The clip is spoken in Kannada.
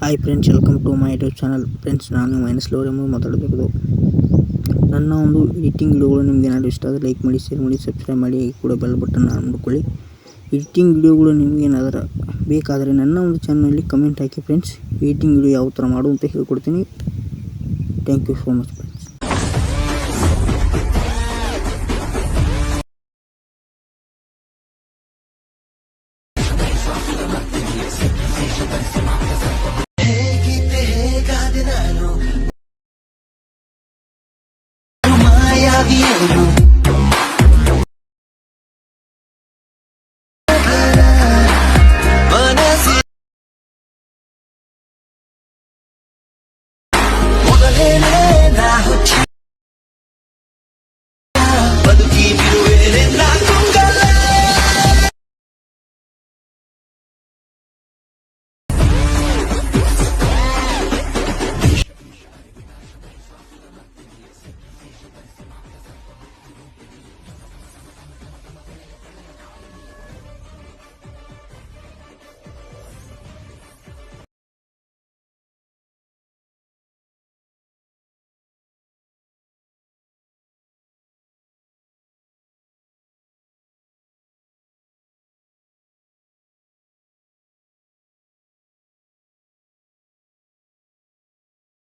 Hi friends, welcome to my YouTube channel. Friends, ನಾನು ಮೈನಸ್ ಲೋರ್ ಎಂಬ ಮಾತಾಡೋದು. ನನ್ನ ಒಂದು ಎಡಿಟಿಂಗ್ ವಿಡಿಯೋಗಳು ನಿಮಗೆ ಏನಾದರೂ ಇಷ್ಟ ಆದರೆ ಲೈಕ್ ಮಾಡಿ, ಶೇರ್ ಮಾಡಿ, ಸಬ್ಸ್ಕ್ರೈಬ್ ಮಾಡಿ, ಕೂಡ ಬೆಲ್ ಬಟನ್ ನೋಡ್ಕೊಳ್ಳಿ. ಎಡಿಟಿಂಗ್ ವಿಡಿಯೋಗಳು ನಿಮಗೆ ಏನಾದರೂ ಬೇಕಾದರೆ ನನ್ನ ಒಂದು ಚಾನಲಲ್ಲಿ ಕಮೆಂಟ್ ಹಾಕಿ ಫ್ರೆಂಡ್ಸ್. ಎಡಿಟಿಂಗ್ ವಿಡಿಯೋ ಯಾವ ಥರ ಮಾಡು ಅಂತ ಹೇಳ್ಕೊಡ್ತೀನಿ. Thank you so much.